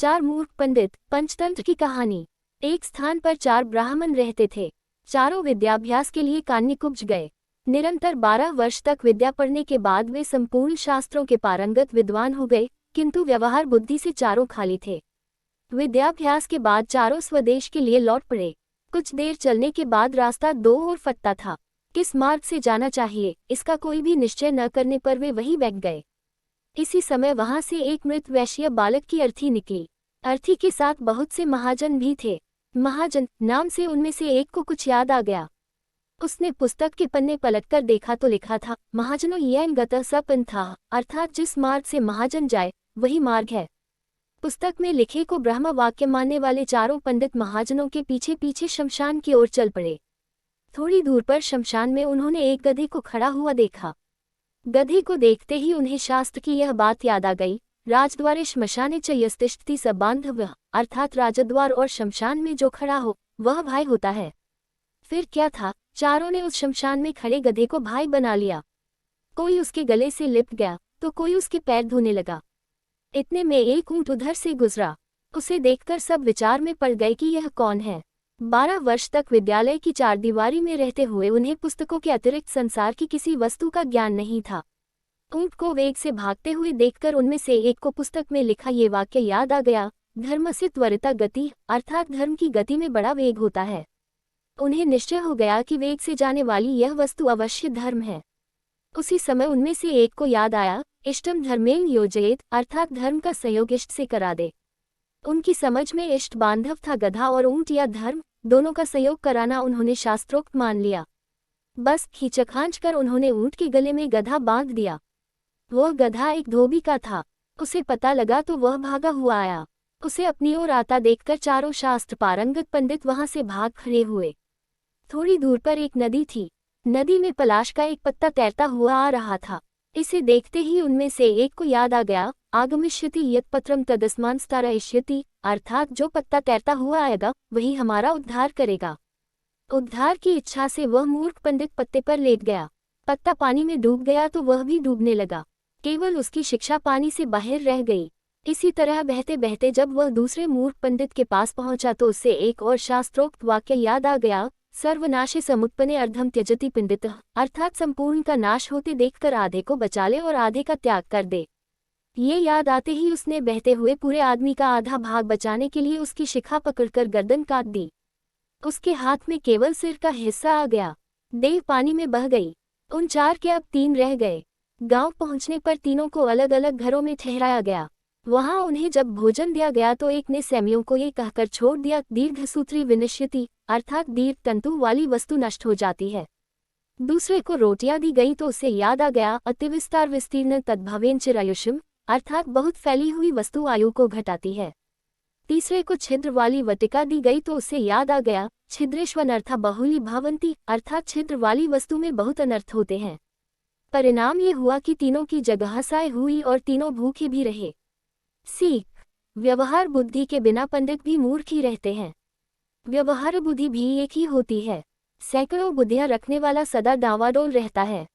चार मूर्ख पंडित। पंचतंत्र की कहानी। एक स्थान पर चार ब्राह्मण रहते थे। चारों विद्याभ्यास के लिए कान्यकुब्ज गए। निरंतर 12 वर्ष तक विद्या पढ़ने के बाद वे संपूर्ण शास्त्रों के पारंगत विद्वान हो गए, किंतु व्यवहार बुद्धि से चारों खाली थे। विद्याभ्यास के बाद चारों स्वदेश के लिए लौट पड़े। कुछ देर चलने के बाद रास्ता दो ओर फटता था। किस मार्ग से जाना चाहिए, इसका कोई भी निश्चय न करने पर वे वहीं बैठ गए। इसी समय वहां से एक मृत वैश्य बालक की अर्थी निकली। अर्थी के साथ बहुत से महाजन भी थे। महाजन नाम से उनमें से एक को कुछ याद आ गया। उसने पुस्तक के पन्ने पलटकर देखा तो लिखा था, महाजनों येन गतः स पंथः, अर्थात जिस मार्ग से महाजन जाए वही मार्ग है। पुस्तक में लिखे को ब्रह्म वाक्य मानने वाले चारों पंडित महाजनों के पीछे पीछे शमशान की ओर चल पड़े। थोड़ी दूर पर शमशान में उन्होंने एक गधे को खड़ा हुआ देखा। गधे को देखते ही उन्हें शास्त्र की यह बात याद आ गई, राजद्वारे श्मशाने च यस्तिष्ठति स बांधव्यः, अर्थात राजद्वार और शमशान में जो खड़ा हो वह भाई होता है। फिर क्या था, चारों ने उस शमशान में खड़े गधे को भाई बना लिया। कोई उसके गले से लिपट गया तो कोई उसके पैर धोने लगा। इतने में एक ऊंट उधर से गुजरा। उसे देखकर सब विचार में पड़ गए कि यह कौन है। 12 वर्ष तक विद्यालय की चारदीवारी में रहते हुए उन्हें पुस्तकों के अतिरिक्त संसार की किसी वस्तु का ज्ञान नहीं था। ऊंट को वेग से भागते हुए देखकर उनमें से एक को पुस्तक में लिखा ये वाक्य याद आ गया, धर्मस्य त्वरिता गति, अर्थात धर्म की गति में बड़ा वेग होता है। उन्हें निश्चय हो गया कि वेग से जाने वाली यह वस्तु अवश्य धर्म है। उसी समय उनमें से एक को याद आया, इष्टम धर्मेण योजयेत, अर्थात धर्म का सहयोग इष्ट से करा दे। उनकी समझ में इष्ट बांधव था गधा और ऊंट या धर्म, दोनों का सहयोग कराना उन्होंने शास्त्रोक्त मान लिया। बस खींचखांच कर उन्होंने ऊंट के गले में गधा बांध दिया। वह गधा एक धोबी का था। उसे पता लगा तो वह भागा हुआ आया। उसे अपनी ओर आता देखकर चारों शास्त्र पारंगत पंडित वहां से भाग खड़े हुए। थोड़ी दूर पर एक नदी थी। नदी में पलाश का एक पत्ता तैरता हुआ आ रहा था। इसे देखते ही उनमें से एक को याद आ गया, आगमिष्यति यत् पत्रम तदस्मांस्तारयिष्यति, अर्थात जो पत्ता तैरता हुआ आएगा वही हमारा उद्धार करेगा। उद्धार की इच्छा से वह मूर्ख पंडित पत्ते पर लेट गया। पत्ता पानी में डूब गया तो वह भी डूबने लगा। केवल उसकी शिक्षा पानी से बाहर रह गई। इसी तरह बहते बहते जब वह दूसरे मूर्ख पंडित के पास पहुंचा तो उससे एक और शास्त्रोक्त वाक्य याद आ गया, सर्वनाशे समुत्पन्ने अर्धम त्यजति पंडितः, अर्थात संपूर्ण का नाश होते देखकर आधे को बचा ले और आधे का त्याग कर दे। ये याद आते ही उसने बहते हुए पूरे आदमी का आधा भाग बचाने के लिए उसकी शिखा पकड़कर गर्दन काट दी। उसके हाथ में केवल सिर का हिस्सा आ गया। देह पानी में बह गई। उन चार के अब 3 रह गए। गांव पहुंचने पर तीनों को अलग अलग घरों में ठहराया गया। वहां उन्हें जब भोजन दिया गया तो एक ने सैमियों को ये कहकर छोड़ दिया, दीर्घसूत्री विनिश्यति, अर्थात दीर्घ तंतु वाली वस्तु नष्ट हो जाती है। दूसरे को रोटियां दी गई तो उसे याद आ गया, अतिविस्तार विस्तीर्ण तद्भवेन चिरायुषम, अर्थात बहुत फैली हुई वस्तु आयु को घटाती है। तीसरे को छिद्र वाली वटिका दी गई तो उसे याद आ गया, छिद्रेष्वनर्था बहुली भवन्ति, अर्थात छिद्र वाली वस्तु में बहुत अनर्थ होते हैं। परिणाम ये हुआ कि तीनों की जगहसाय हुई और तीनों भूखे भी रहे। सीख, व्यवहार बुद्धि के बिना पंडित भी मूर्ख ही रहते हैं। व्यवहार बुद्धि भी एक ही होती है। सैकड़ों बुद्धियां रखने वाला सदा डांवाडोल रहता है।